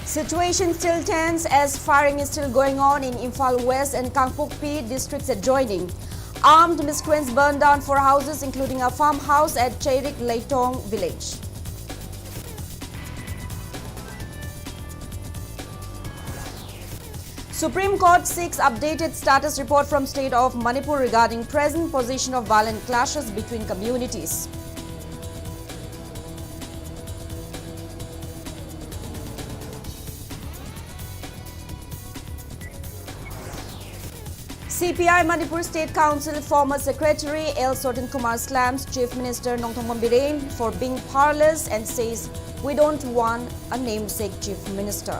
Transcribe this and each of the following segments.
Situation still tense as firing is still going on in Imphal West and Kangpokpi districts adjoining. Armed miscreants burned down 4 houses including a farmhouse at Chairik Leitong village. Supreme Court seeks updated status report from state of Manipur regarding present position of violent clashes between communities. CPI Manipur State Council former Secretary L. Sotin Kumar slams Chief Minister Nongthongpam Biren for being powerless and says, "We don't want a namesake Chief Minister."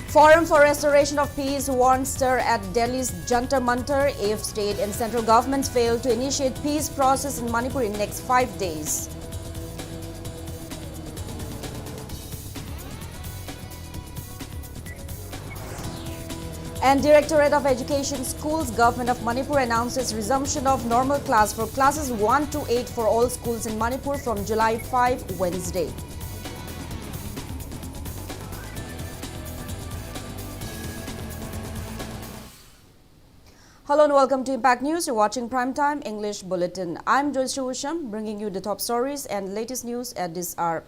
Forum for Restoration of Peace warns stir at Delhi's Jantar Mantar if state and central governments fail to initiate peace process in Manipur in next 5 days. And Directorate of Education Schools, Government of Manipur announces resumption of normal class for classes 1 to 8 for all schools in Manipur from July 5, Wednesday. Hello and welcome to Impact News. You're watching Primetime English Bulletin. I'm JOYSHREE USHAM, bringing you the top stories and latest news at this hour.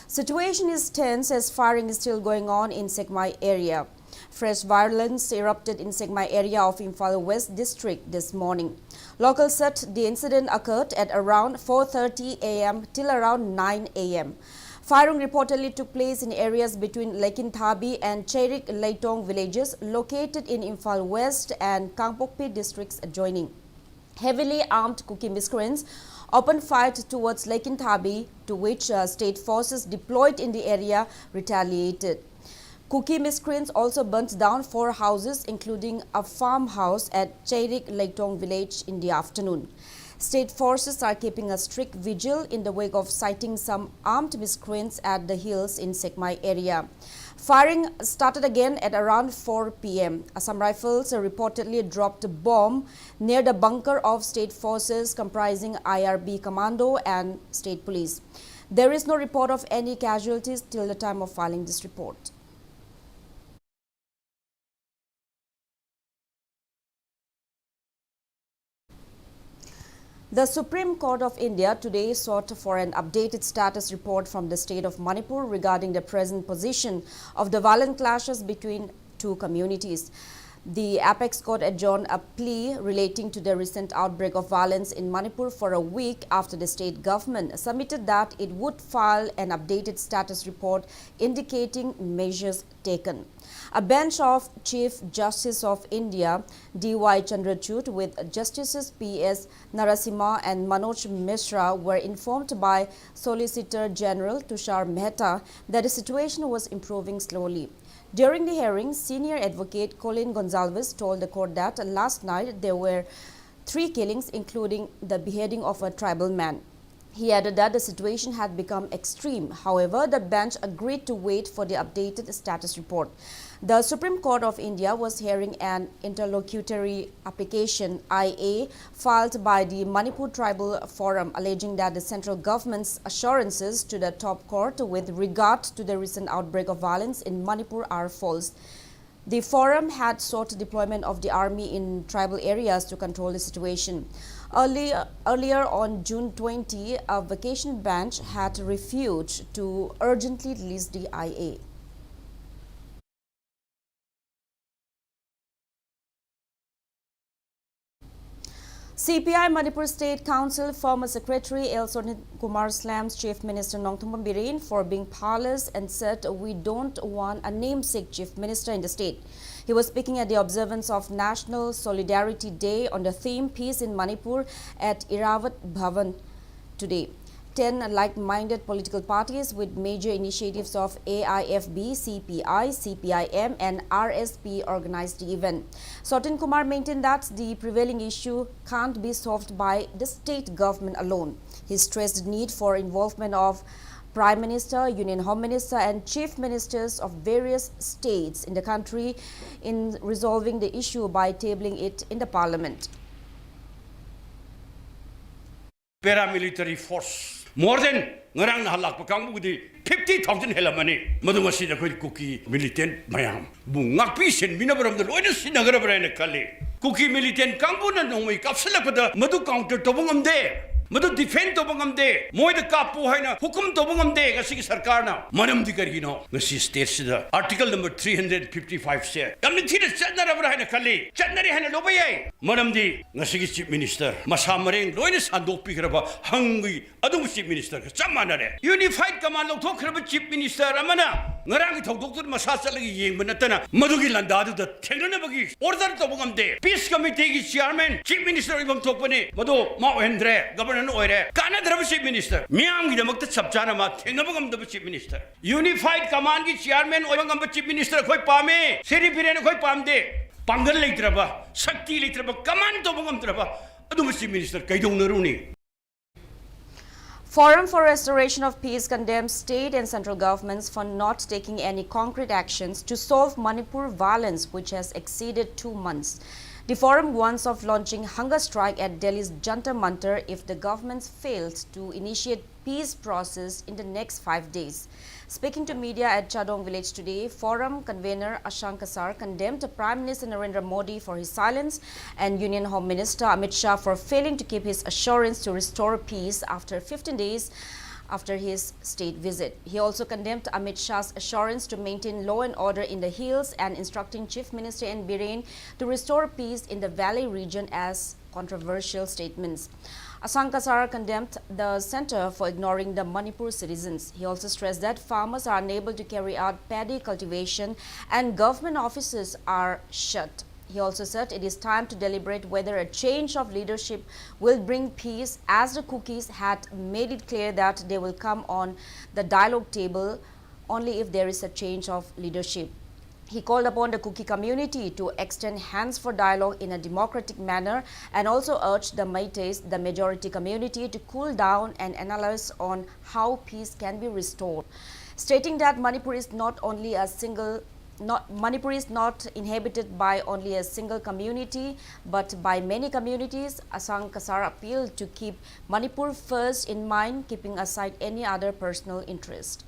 Situation is tense as firing is still going on in Sekmai area. Fresh violence erupted in Sekmai area of Imphal West district this morning. Locals said the incident occurred at around 4:30 a.m. till around 9 a.m. Firing reportedly took place in areas between Lekinthabi and Chairik Leitong villages located in Imphal West and Kangpokpi districts adjoining. Heavily armed Kuki miscreants opened fire towards Lekinthabi, to which state forces deployed in the area retaliated. Kuki miscreants also burnt down 4 houses including a farmhouse at Chairik Leitong village in the afternoon. State forces are keeping a strict vigil in the wake of sighting some armed miscreants at the hills in Sekmai area. Firing started again at around 4 p.m. Assam Rifles reportedly dropped a bomb near the bunker of state forces comprising IRB Commando and State Police. There is no report of any casualties till the time of filing this report. The Supreme Court of India today sought for an updated status report from the state of Manipur regarding the present position of the violent clashes between 2 communities. The Apex Court adjourned a plea relating to the recent outbreak of violence in Manipur for a week after the state government submitted that it would file an updated status report indicating measures taken. A bench of Chief Justice of India, D.Y. Chandrachud, with Justices P.S. Narasimha and Manoj Mishra were informed by Solicitor General Tushar Mehta that the situation was improving slowly. During the hearing, senior advocate Colin Gonzalez told the court that last night there were 3 killings, including the beheading of a tribal man. He added that the situation had become extreme. However, the bench agreed to wait for the updated status report. The Supreme Court of India was hearing an interlocutory application IA filed by the Manipur Tribal Forum alleging that the central government's assurances to the top court with regard to the recent outbreak of violence in Manipur are false. The forum had sought deployment of the army in tribal areas to control the situation. Earlier on June 20, a vacation bench had refused to urgently release the IA. CPI Manipur State Council former Secretary L. Sotin Kumar slams Chief Minister Nongthongpam Biren for being powerless and said, "We don't want a namesake Chief Minister in the state." He was speaking at the observance of National Solidarity Day on the theme Peace in Manipur at Iravat Bhavan today. 10 like-minded political parties with major initiatives of AIFB, CPI, CPIM and RSP organized the event. Sotin Kumar maintained that the prevailing issue can't be solved by the state government alone. He stressed the need for involvement of Prime Minister, Union Home Minister and Chief Ministers of various states in the country in resolving the issue by tabling it in the Parliament. paramilitary force. More than ngarang nahalak pakang budi 50,000 helamani. Madunga sida koi cookie militant mayam. Bungak pisin minabaram the loina sinagara na kali. Cookie militant kangbunan nongmi kapsala pada madu counter tobungam de. Madu defend tobungam de. Moi the kapu haina hukum tobungam de kasi sarkar na. Manam di karino. Ngasi state sida article number 355 se. Kamni thira chatna rabra haina kali. Chatna re haina lobayai. Manam di ngasi chief minister masamareng loina sandok pi kraba hangi adum chief minister ka chamana re. Unified command lo thok kraba chief minister amana. Ngarang thok doctor masa chalagi yeng banatana. Madu gi landa du da thengrana bagi order tobungam de. Peace committee gi chairman chief minister ibam thokpane. Madu ma endre governor Kana Drava Chief Minister, Miam Gidamakta Sabjana, Thingabam the Chief Minister. Unified Command Chairman, Oyangam Chief Minister, Koi Pame, Seri Pirena Koi Pamde, Pangal Litraba, Sakti Litraba, Command Tobangam Traba, Adum Chief Minister, Kaidung Naruni. Forum for Restoration of Peace condemns state and central governments for not taking any concrete actions to solve Manipur violence, which has exceeded 2 months. The forum warns of launching hunger strike at Delhi's Jantar Mantar if the government fails to initiate peace process in the next 5 days. Speaking to media at Chadong village today, forum convener Ashank Kasar condemned Prime Minister Narendra Modi for his silence and Union Home Minister Amit Shah for failing to keep his assurance to restore peace after 15 days after his state visit. He also condemned Amit Shah's assurance to maintain law and order in the hills and instructing Chief Minister N. Biren to restore peace in the valley region as controversial statements. Ashank Kasar condemned the centre for ignoring the Manipur citizens. He also stressed that farmers are unable to carry out paddy cultivation and government offices are shut. He also said it is time to deliberate whether a change of leadership will bring peace, as the cookies had made it clear that they will come on the dialogue table only if there is a change of leadership. He called upon the Kuki community to extend hands for dialogue in a democratic manner and also urged the Meiteis, the majority community, to cool down and analyze on how peace can be restored, stating that Manipur is not inhabited by only a single community, but by many communities. Ashank Kasar appealed to keep Manipur first in mind, keeping aside any other personal interest.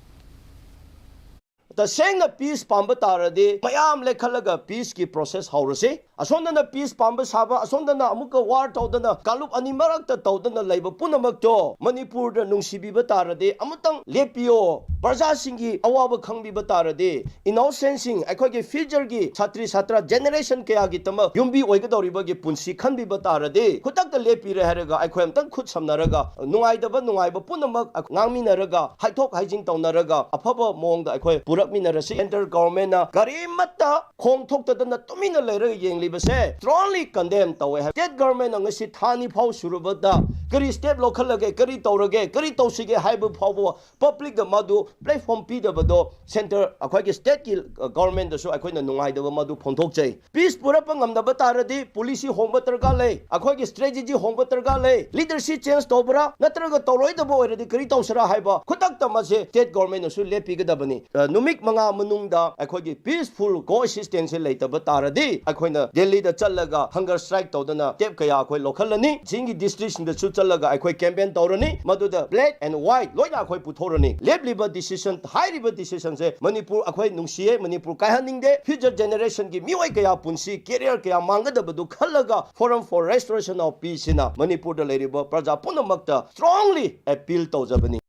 The saying a peace pamba tarade, Mayam lekalaga peace ki process haurase. Asondana peace pamba saba, asondana amuka war taudana, Kalup animarak ta taudana labor punamakto, Manipur the nungsibi batarade, Amutang lepio, Barza singi, awaba kangbi batarade, in all sensing, I call it future Satri Satra generation Kayagitama, Yumbi Oigadoribagi Punsi Kanbi batarade, Kutak the lepi reharaga, I call them Kut Samnaraga, Nuaidaba Nuaiba Punamak, Naminaraga, Haitok Hijing Taunaraga, a papa mong the I call Purak Minarasi, enter government, Garimata, Kong Tok the Natumina later Yang Libase, strongly condemned the way state government on the Sitani Pau Surubada, Gary state local Gary Torage, Gary Tosige, Hyber Power, public the Madu, platform Peter Bado, center, a quite state government, the show I couldn't know the Madu Pontokje. Peace Purapangam the Batarade, police home Batergale, a quite strategy home Batergale, leadership change Tobra, Natraga Toroy the boy, the Grito Sara Hyba, Kutakta Mase, state government should let Pigadabani. Numik Manga Mununda, I call it peaceful coexistence later, Batarade, I could Delhi the Chalaga, hunger strike Todana, Tepkaya, localani, Jingi district in the Chutalaga, I quite campaign Torani, Madu the black and white, Loya Koi Putorani, Liber decision, high river decisions, Manipur Akoi Nungsie, Manipur Kahaning de, future generation give Miwai Kaya Punsi, Carrier Kaya Manga the Badu Kalaga, Forum for Restoration of Peace in Manipur the Lady Praja Punamakta, strongly appeal to Zabani.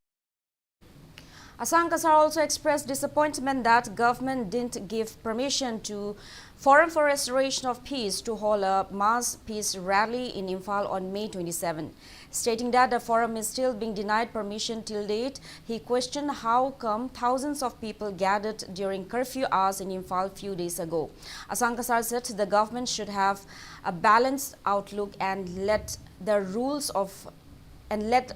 Ashank Kasar also expressed disappointment that government didn't give permission to Forum for Restoration of Peace to hold a mass peace rally in Imphal on May 27. Stating that the forum is still being denied permission till date, he questioned how come thousands of people gathered during curfew hours in Imphal few days ago. Ashank Kasar said the government should have a balanced outlook and let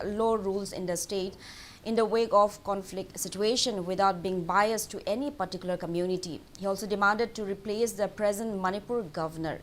law rules in the state in the wake of conflict situation without being biased to any particular community. He also demanded to replace the present Manipur governor.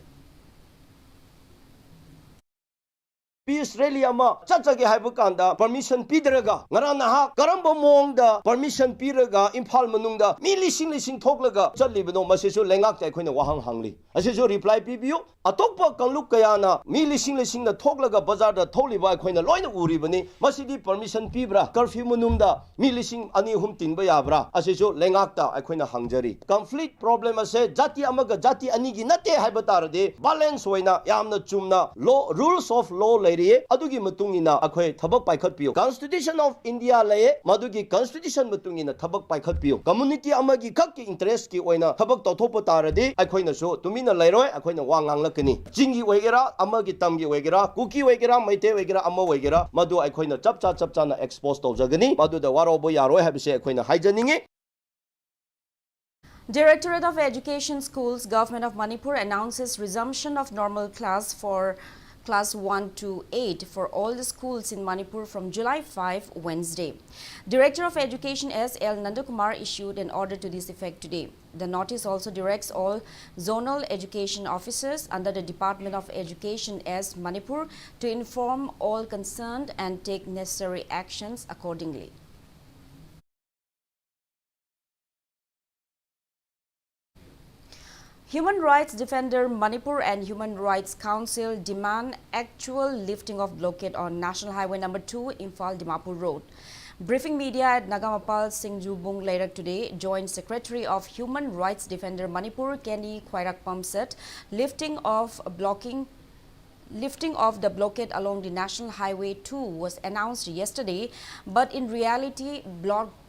peace rally ama chachage haibu kanda permission pidiraga ngara naha karamba mongda permission piraga imphal manungda mi lising thoklaga chalibno masisu lengak tai khoina wahang hangli asisu reply pibiu atokpa kangluk kayana mi lising na thoklaga bazar da tholiba khoina loina uribani masidi permission pibra curfew manungda mi lising ani hum tinba yabra asisu lengak ta khoina hangjari conflict problem ase jati amaga jati ani gi nate haiba tarade balance hoina yamna chumna law rules of law lerie adugi matungina akhoi thabak paikhat piyo constitution of india laye madugi constitution matungina thabak paikhat piyo community amagi khakki interest ki oina thabak tawthopa tarade akhoina so tumina lairoi akhoina wangang lakani jingi oigera amagi tamgi oigera kuki oigera maite oigera amma oigera madu akhoina chapcha na expose tawjagani madu da warobo yaroi habise akhoina haijaningi. Directorate of Education Schools, Government of Manipur announces resumption of normal class for class 1 to 8 for all the schools in Manipur from July 5, Wednesday. Director of Education S.L. Nandakumar issued an order to this effect today. The notice also directs all zonal education officers under the Department of Education as Manipur to inform all concerned and take necessary actions accordingly. Human rights defender Manipur and Human Rights Council demand actual lifting of blockade on National Highway number 2, Imphal-Dimapur Road. Briefing media at Nagamapal Singjubung later today, Joint Secretary of Human Rights Defender Manipur, Kenny Khwairakpam said lifting of the blockade along the National Highway 2 was announced yesterday, but in reality,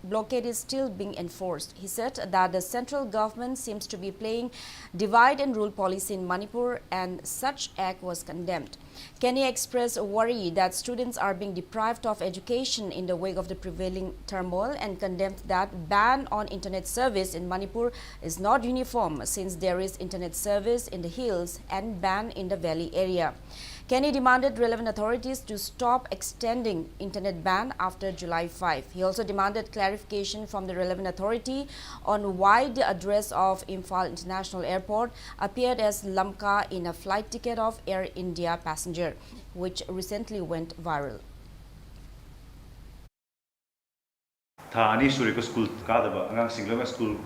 blockade is still being enforced. He said that the central government seems to be playing divide and rule policy in Manipur, and such act was condemned. Kenny expressed worry that students are being deprived of education in the wake of the prevailing turmoil and condemned that ban on internet service in Manipur is not uniform since there is internet service in the hills and ban in the valley area. Kenny demanded relevant authorities to stop extending internet ban after July 5. He also demanded clarification from the relevant authority on why the address of Imphal International Airport appeared as Lamka in a flight ticket of Air India passenger, which recently went viral. Thani Suriko school Kadaba, Angang Single school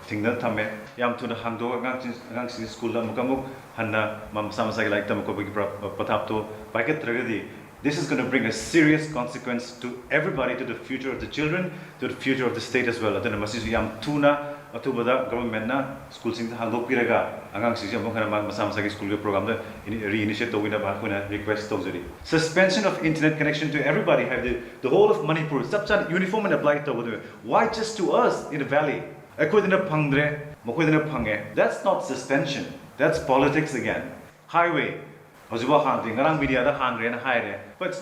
Tingle Tame, Yam to the Hando, Angang school Mukamuk, Hana, Mam Samasai like Tamakobi Patapto, Paket Tragedy. This is going to bring a serious consequence to everybody, to the future of the children, to the future of the state as well. Then Masis Yam Tuna, Atubada, government na, school sing Hando Piraga, Angang Sisam Masamasaki school program, reinitiate the request totally. Suspension of internet connection to everybody, have the whole of Manipur, substance uniform and applied to why just to us in the valley? That's not suspension, that's politics again. Highway. But it's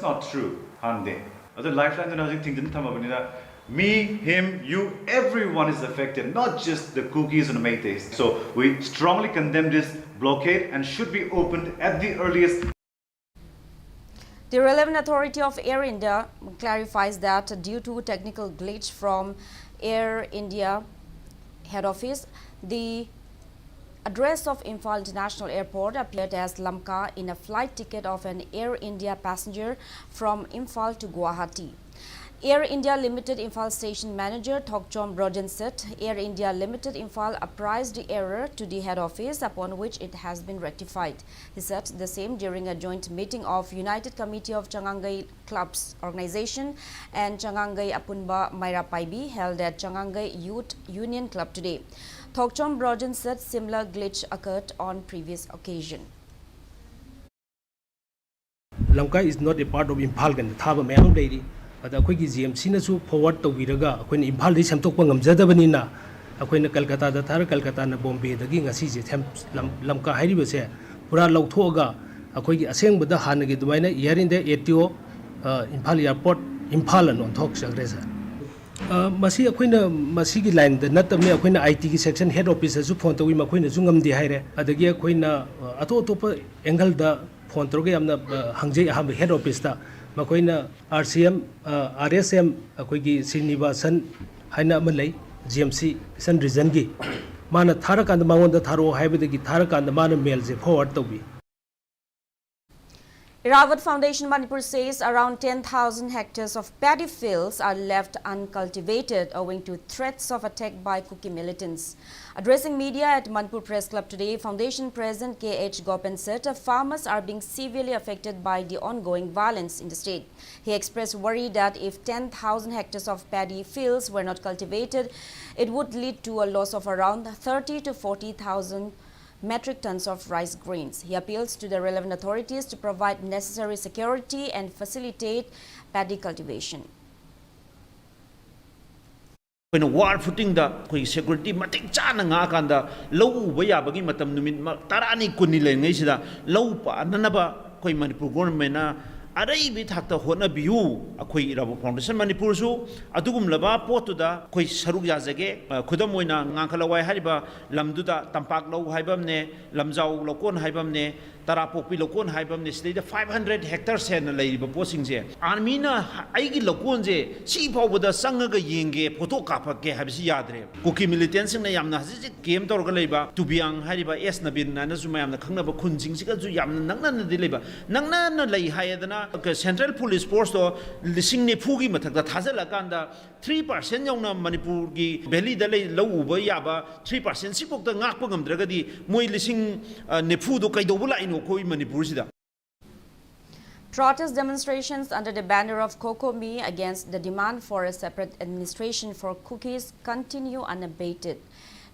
not true. The lifeline me, him, you, everyone is affected, not just the cookies and metes. So we strongly condemn this blockade and should be opened at the earliest. The relevant authority of Air India clarifies that due to technical glitch from Air India head office, the address of Imphal International Airport appeared as Lamka in a flight ticket of an Air India passenger from Imphal to Guwahati. Air India Limited Imphal Station Manager Thokchom Brojan said Air India Limited Imphal apprised the error to the head office, upon which it has been rectified. He said the same during a joint meeting of United Committee of Changangai Clubs Organization and Changangai Apunba Maira Paibi held at Changangai Youth Union Club today. Thokchom Brojan said similar glitch occurred on previous occasion. Lamka is not a part of Imphal and Thaba Mayam Lady. But a quick GMC nasu forward to Viraga, when Impal is some Tokangam Zadavanina, a queen of Calcutta, the Tara Calcutta, and Bombay, the King Assisi, Lamka Haribase, Pura Lautoga, a quick assembly with the Hanagi Duana, Yerin the Etio, Impal Airport, Impalan on Tok Sagresa. Masi a queen of Masigi line, the Natame, a queen IT section head office, as you point to Wimaquin, Zungam de Hire, at the Gia Queen Atotopa Engel the Pontrogam, the Hangje Ham head office. Makoina RCM, RSM, Akogi Sinivasan, Haina Malay, GMC, San Rizangi, Mana Tarak and the Mount the Taro, have the Tarak and the Mana mails forward to be. Irawat Foundation Manipur says around 10,000 hectares of paddy fields are left uncultivated owing to threats of attack by Kuki militants. Addressing media at Manipur Press Club today, Foundation President K.H. Gopan said farmers are being severely affected by the ongoing violence in the state. He expressed worry that if 10,000 hectares of paddy fields were not cultivated, it would lead to a loss of around 30 to 40,000 metric tons of rice grains. He appeals to the relevant authorities to provide necessary security and facilitate paddy cultivation. When war footing the security matik chana nga kanda low baya bagi matam numit tarani kunile ngai sida low pa nanaba koi Manipur government na arai bi thakta hona biu akoi Irawat Foundation Manipur su adugum laba potuda koi saruk jajage khudam oina ngakhalawai hariba lamduda tampak low haibamne lamjau lokon haibamne tarapokpi lokon haibamne sida 500 hectares hen leiba posing je army na aigi lokon je si phawbada sangaga yenge photo kapake habisi yadre Kuki militants na yamna hasi kem torga leiba tubiang hariba es nabin na zuma yamna khangnaba khunjing siga ju yamna nangna na dileba nangna na lei hayadana Central Police Force to lising ne phugi mathakta thajala kanda 3% yauna Manipur gi valley da lei low uba yaba 3% sipokta ngakpa ngamdragadi moi lising ne phu do kaidobula ino koi Manipur sida. Protest demonstrations under the banner of COCOMI against the demand for a separate administration for cookies continue unabated.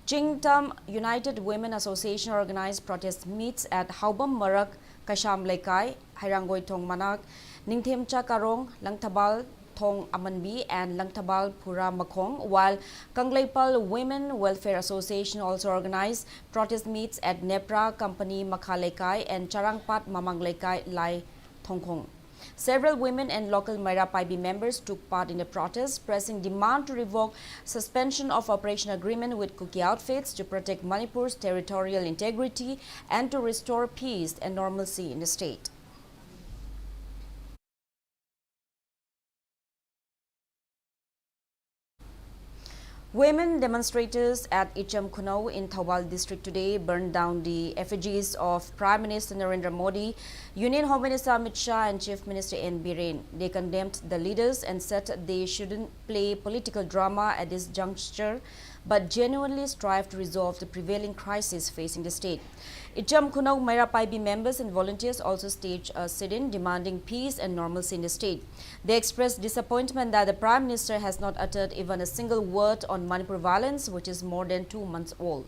Jingtam United Women Association organized protest meets at Haubam Marak, Kasham Lekai, Hairangoi Thong Manak, Ningthemcha Karong, Langtabal Thong Amanbi and Langtabal Pura Makong, while Kangleipal Women Welfare Association also organized protest meets at Nepra Company Makhalekai and Charangpat Mamanglekai Lai Thongkong. Several women and local Maira Paibi members took part in the protest, pressing demand to revoke suspension of operation agreement with Kuki outfits to protect Manipur's territorial integrity and to restore peace and normalcy in the state. Women demonstrators at Icham Kunau in Thawal district today burned down the effigies of Prime Minister Narendra Modi, Union Home Minister Amit Shah and Chief Minister N. Biren. They condemned the leaders and said they shouldn't play political drama at this juncture, but genuinely strive to resolve the prevailing crisis facing the state. Icham Kunau Maira Paibi members and volunteers also staged a sit-in demanding peace and normalcy in the state. They expressed disappointment that the Prime Minister has not uttered even a single word on Manipur violence, which is more than 2 months old.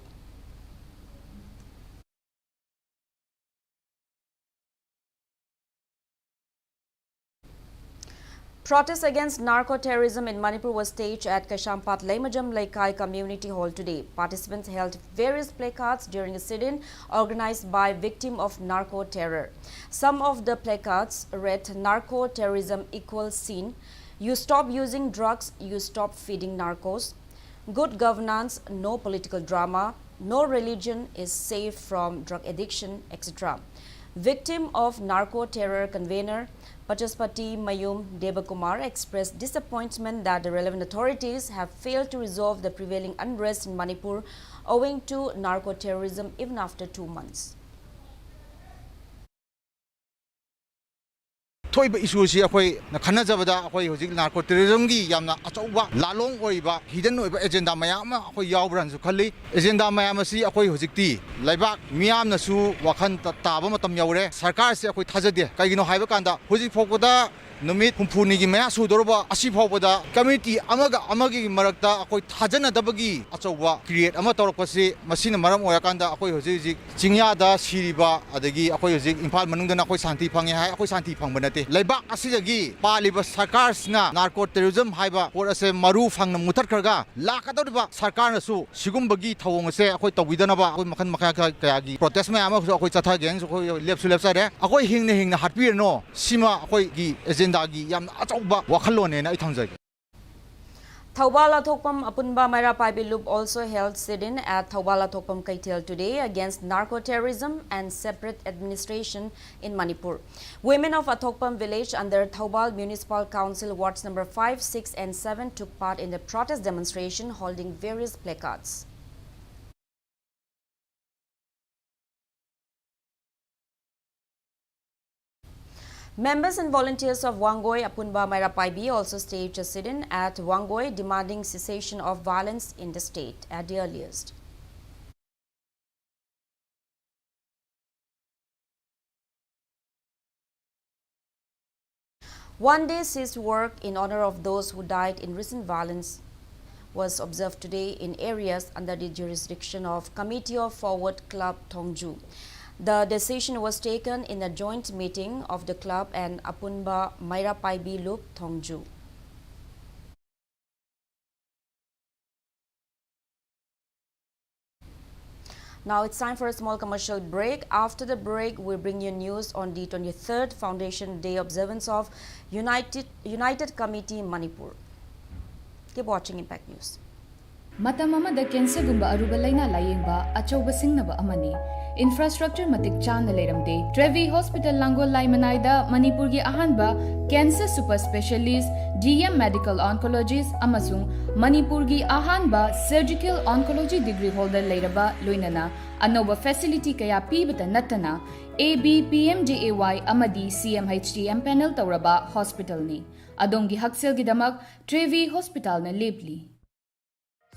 Protests against narco-terrorism in Manipur was staged at Kashampat Laimajam Laikai Community Hall today. Participants held various placards during a sit-in organized by victims of narco-terror. Some of the placards read, "Narco-terrorism equals sin," "You stop using drugs, you stop feeding narcos," "Good governance, no political drama," "No religion is safe from drug addiction," etc. Victim of narco-terror convener Pachaspati Mayum Debakumar expressed disappointment that the relevant authorities have failed to resolve the prevailing unrest in Manipur owing to narco-terrorism even after 2 months. Toiba issue si akoi na khanajabada akoi hojik narco terrorism gi yamna achauba lalong oiba hidden oiba agenda mayam akoi yaubran su khali agenda mayam si akoi hojikti laibak miyam na su wakhan taba matam yaure sarkar se akoi thajade kaigino haiba kanda hojik fokoda numit humphuni gi maya su doroba asi phawbada community amaga amagi marakta akoi thajana dabagi achauba create ama torokpasi masina maram oya kanda akoi hojik chingya da siriba adagi akoi hojik imphal manungda na akoi santi phange hai akoi santi phangbanate laibak asidagi paliba sarkarsna narco terrorism haiba por ase maru phangna mutarkarga lakadoriba sarkarna su sigumbagi thawong ase akoi tawidana ba akoi makhan makha kayagi protest ma ama akoi chatha gang akoi lepsu lepsare akoi hingna hatpir no sima akoi gi agenda gi yam achauba wakhalone na ithangjai. Thawbala Thokpam Apunba Maira Paibi Loop also held sit-in at Thawbala Thokpam Kaitel today against narco-terrorism and separate administration in Manipur. Women of Athokpam village under Thawbal Municipal Council wards number 5, 6 and 7 took part in the protest demonstration holding various placards. Members and volunteers of Wangoi Apunba Mairapaibi also staged a sit-in at Wangoi demanding cessation of violence in the state at the earliest. One day ceased work in honor of those who died in recent violence was observed today in areas under the jurisdiction of Committee of Forward Club Thongju. The decision was taken in a joint meeting of the club and Apunba Mairapaibi Loop Thongju. Now it's time for a small commercial break. After the break, we'll bring you news on the 23rd Foundation Day observance of United Committee Manipur. Keep watching Impact News. Matamamada cancer gumba aruba laina layengba achauba singnaba amani. Infrastructure matik chana leramde. Trevi Hospital Langol Laimanaida Manipur gi ahanba cancer super specialist DM medical oncologist amasung Manipur gi ahanba surgical oncology degree holder leiraba loinana anoba facility kaya pibata natana ABPMJAY amadi CMHTM panel tauraba hospital ni. Adongi haksel gidamak Trevi Hospital na lebli.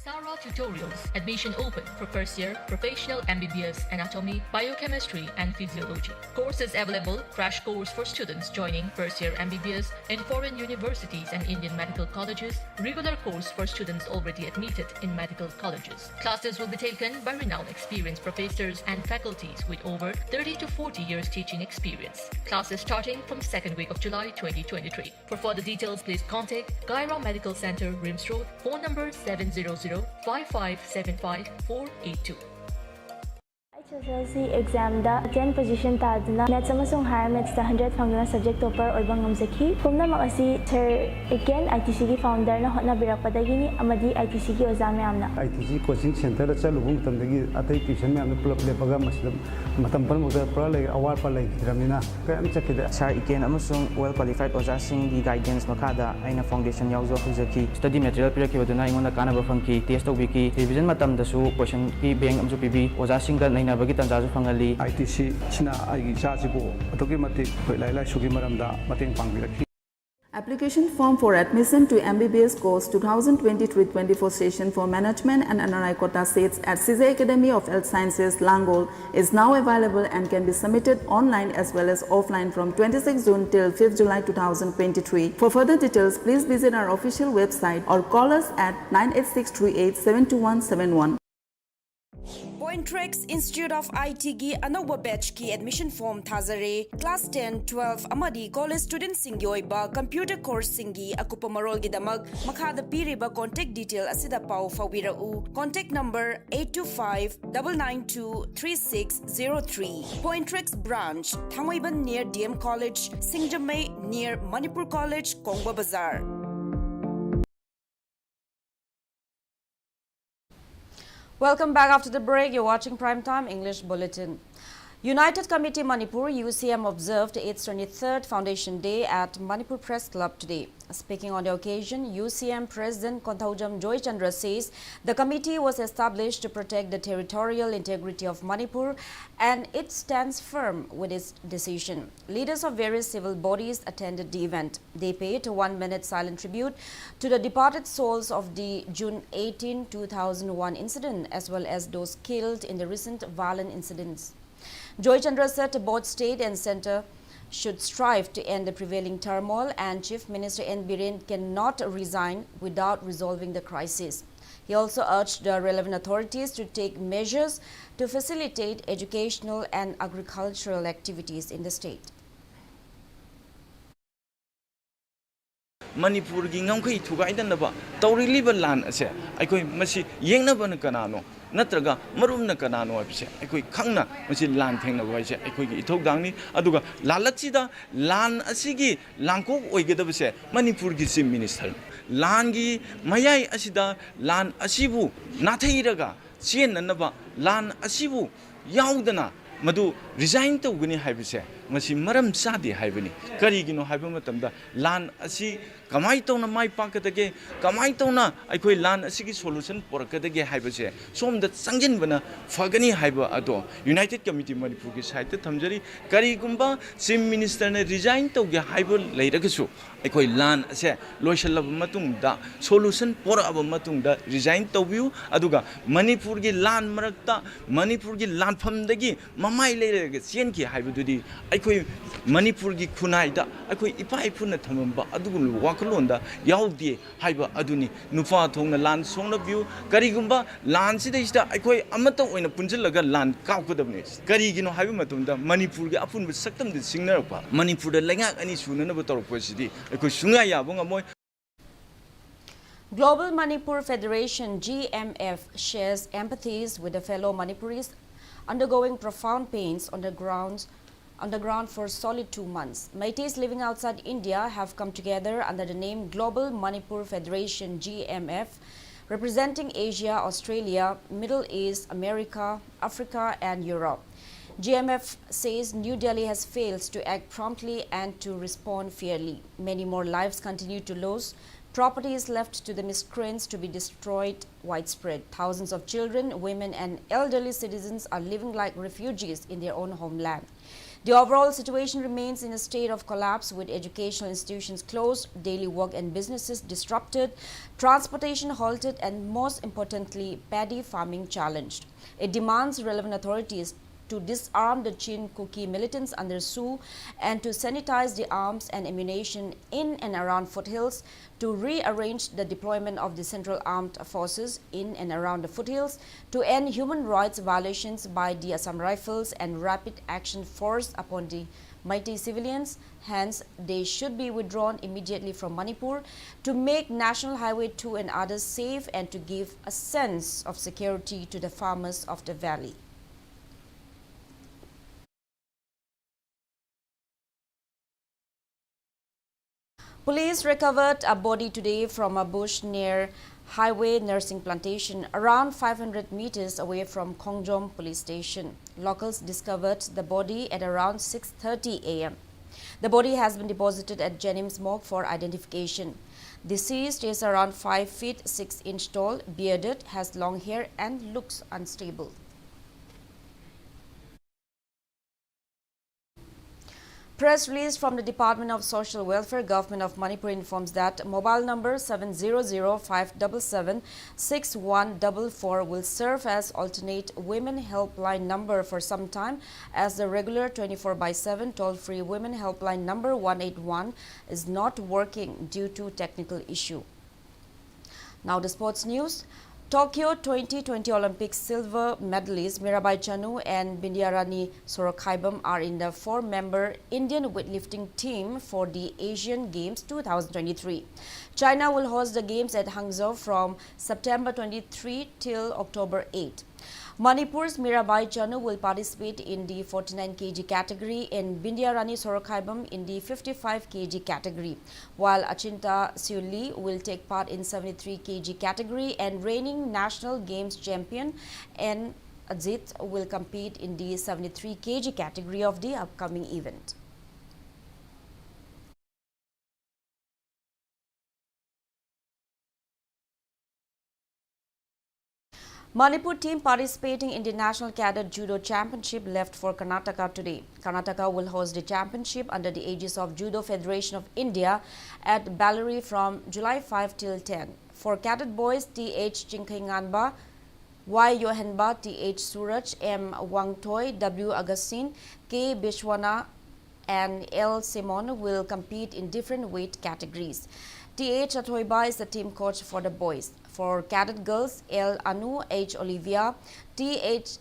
Sara Tutorials. Admission open for first year, professional MBBS, anatomy, biochemistry, and physiology. Courses available: crash course for students joining first year MBBS in foreign universities and Indian medical colleges. Regular course for students already admitted in medical colleges. Classes will be taken by renowned experienced professors and faculties with over 30 to 40 years teaching experience. Classes starting from second week of July 2023. For further details, please contact Gaira Medical Center, Rims Road, phone number 700-5575-482. HSLC exam da 10 position tadna maths amasung higher maths da 100 fangna subject topper oibang ngamjaki pumna makasi sir again ITC gi founder na hotna birapadagi ni amadi ITC gi oza mayamna ITC coaching center da chalubung tamdagi atai tuition mayamna pulap lepaga masidam matam pan mudar pra lai awar pa lai gramina kayam chakida sir again amasung well qualified oza sing gi guidance makada aina foundation yauzo huzaki study material pirakibaduna ingona kanaba fangki test tobiki revision matam dasu question ki bank amju pibi oza sing da naina ITC China Application form for admission to MBBS course 2023-24 session for management and NRI quota seats at CISA Academy of Health Sciences, Langol is now available and can be submitted online as well as offline from 26 June till 5th July 2023. For further details, please visit our official website or call us at 98638-72171. Pointrex Institute of IT gi anoba batch ki admission form thazare class 10 12 amadi college student singi oiba computer course singi akupa marol gi damag makhada piriba contact detail asida pau fawira u contact number 825-992-3603 Pointrex branch Thamaiban near DM College, Singjamay near Manipur College, Kongba Bazaar. Welcome back after the break. You're watching Primetime English Bulletin. United Committee Manipur UCM observed its 23rd Foundation Day at Manipur Press Club today. Speaking on the occasion, UCM President Konthaujam Joychandra says the committee was established to protect the territorial integrity of Manipur and it stands firm with its decision. Leaders of various civil bodies attended the event. They paid a 1-minute silent tribute to the departed souls of the June 18, 2001 incident as well as those killed in the recent violent incidents. Joychandra said both state and centre should strive to end the prevailing turmoil and Chief Minister N. Biren cannot resign without resolving the crisis. He also urged the relevant authorities to take measures to facilitate educational and agricultural activities in the state. Manipur gi ngamkhai thugaidanaba tawriliba lan ase aikoi masi yengnaba na kanano natraga marumna kanano abise aikoi khangna masi lan thengna goise aikoi gi ithogdangni aduga lalachida lan asigi langkok oigedabase Manipur gi chief minister lan gi mayai asida lan asibu nathairaga chen nanaba lan asibu yaudana madu resign tawgani haibise ngasi maram sadi haibani kari gino haiba matamda lan asi kamai tawna mai pakadage kamai tawna aikoi lan asigi solution porakadage haibase somda sangjin bana fagani haiba ado United Committee Manipur ki side thamjari kari gumba chief minister ne resign tawge haiba leiragasu aikoi lan ase loisalab matungda solution poraba matungda resign tawbiu aduga Manipur gi lan marakta Manipur gi lan phamdagi mamai leiraga chen ki haibadudi aikoi Manipur gi khunaida aikoi ipai phuna thamamba adugul wakalonda yaudi haiba aduni nufa thongna lan songna view karigumba lan sidaista aikoi amata oina punjilaga lan kaukudabne karigino haiba matumda Manipur gi apun saktam de singnarpa Manipur da lengak ani sunana batorposidi aikoi sunga yabonga moy. Global Manipur Federation GMF shares empathies with the fellow Manipuris undergoing profound pains on the ground for solid 2 months. Métis living outside India have come together under the name Global Manipur Federation GMF, representing Asia, Australia, Middle East, America, Africa and Europe. GMF says New Delhi has failed to act promptly and to respond fairly. Many more lives continue to lose. Property is left to the miscreants to be destroyed widespread. Thousands of children, women and elderly citizens are living like refugees in their own homeland. The overall situation remains in a state of collapse, with educational institutions closed, daily work and businesses disrupted, transportation halted and most importantly, paddy farming challenged. It demands relevant authorities to disarm the Chin Kuki militants under Su and to sanitize the arms and ammunition in and around foothills, to rearrange the deployment of the Central Armed Forces in and around the foothills, to end human rights violations by the Assam Rifles and Rapid Action Force upon the mighty civilians. Hence, they should be withdrawn immediately from Manipur, to make National Highway 2 and others safe and to give a sense of security to the farmers of the valley. Police recovered a body today from a bush near Highway Nursing Plantation, around 500 meters away from Kongjom Police Station. Locals discovered the body at around 6:30 a.m. The body has been deposited at Jennings Morgue for identification. Deceased is around 5 feet 6 inch tall, bearded, has long hair and looks unstable. Press release from the Department of Social Welfare, Government of Manipur informs that mobile number 700-577-6144 will serve as alternate women helpline number for some time, as the regular 24/7 toll-free women helpline number 181 is not working due to technical issue. Now the sports news. Tokyo 2020 Olympics silver medalists Mirabai Chanu and Bindiarani Sorokhaibam are in the 4-member Indian weightlifting team for the Asian Games 2023. China will host the games at Hangzhou from September 23 till October 8. Manipur's Mirabai Chanu will participate in the 49 kg category and Bindiarani Sorokhaibam in the 55 kg category, while Achinta Siuli will take part in 73 kg category, and reigning national games champion and Ajit will compete in the 73 kg category of the upcoming event. Manipur team participating in the National Cadet Judo Championship left for Karnataka today. Karnataka will host the championship under the aegis of Judo Federation of India at Ballari from July 5 till 10. For cadet boys, T.H. Chinkainganba, Y. Yohanba, T.H. Suraj, M. Wangtoy, W. Agassin, K. Bishwana and L. Simon will compete in different weight categories. T.H. Atoiba is the team coach for the boys. For cadet girls, L. Anu, H. Olivia, T.H.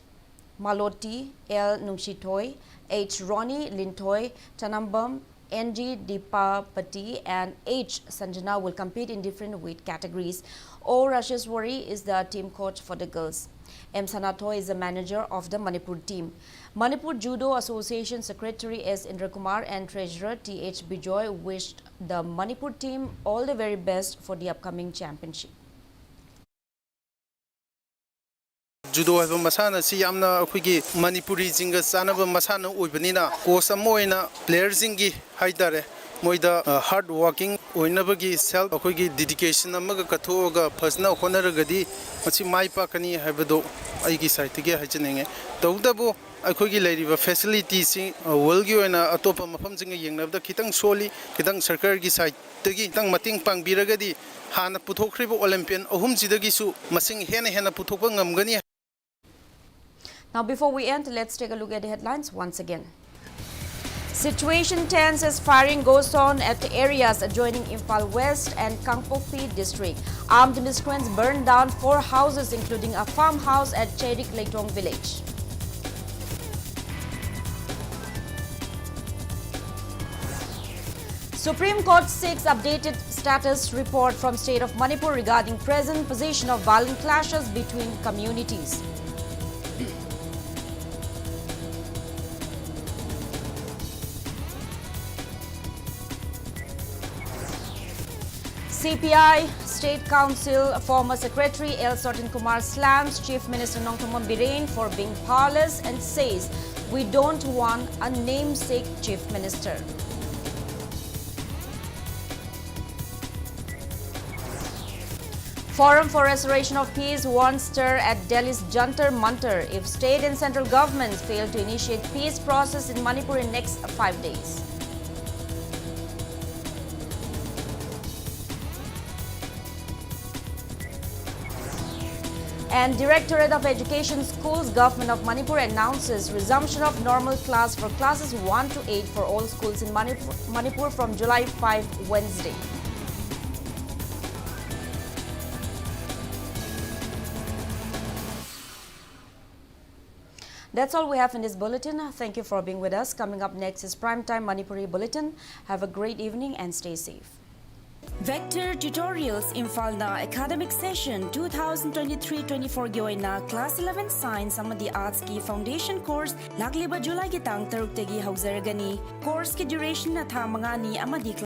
Maloti, L. Nungshitoy, H. Ronnie Lintoy, Tanambam, N.G. Dipapati and H. Sanjana will compete in different weight categories. O. Rasheshwari is the team coach for the girls. M. Sanatoy is the manager of the Manipur team. Manipur Judo Association Secretary S. Indrakumar and Treasurer T.H. Bijoy wished the Manipur team all the very best for the upcoming championship. judo haiba masana si yamna akhoi Manipuri jinga chanaba masana oibanina coach amoina player jingi haidare moida hard working oinabagi self akhoi dedication amaga kathoga phasna honaragadi machi mai pakani haibado aigi site ge hajinenge tawdabo akhoi leiriba facility si world gi oina atopa mafam jinga yengnabda khitang soli khitang sarkar gi site tagi tang mating pangbiragadi hana puthokriba olympian ahum jidagi su masing hena puthokpa ngamgani. Now, before we end, let's take a look at the headlines once again. Situation tense as firing goes on at areas adjoining Imphal West and Kangpokpi district. Armed miscreants burned down 4 houses, including a farmhouse at Cherik Leitong village. Supreme Court seeks updated status report from State of Manipur regarding present position of violent clashes between communities. CPI State Council former Secretary L. Sortin Kumar slams Chief Minister Nongthombam Birane for being powerless and says, "We don't want a namesake Chief Minister." Forum for Restoration of Peace warns stir at Delhi's Jantar Mantar if state and central governments fail to initiate peace process in Manipur in next 5 days. And Directorate of Education Schools, Government of Manipur announces resumption of normal class for classes 1 to 8 for all schools in Manipur from July 5 Wednesday. That's all we have in this bulletin. Thank you for being with us. Coming up next is Primetime Manipuri Bulletin. Have a great evening and stay safe. Vector Tutorials Infalna Academic Session 2023-24 Gyoina Class 11 Science amadi Arts ki Foundation Course lagliba July ki tang 3 tagi haujaragani. Course ki duration na tha mangani amadi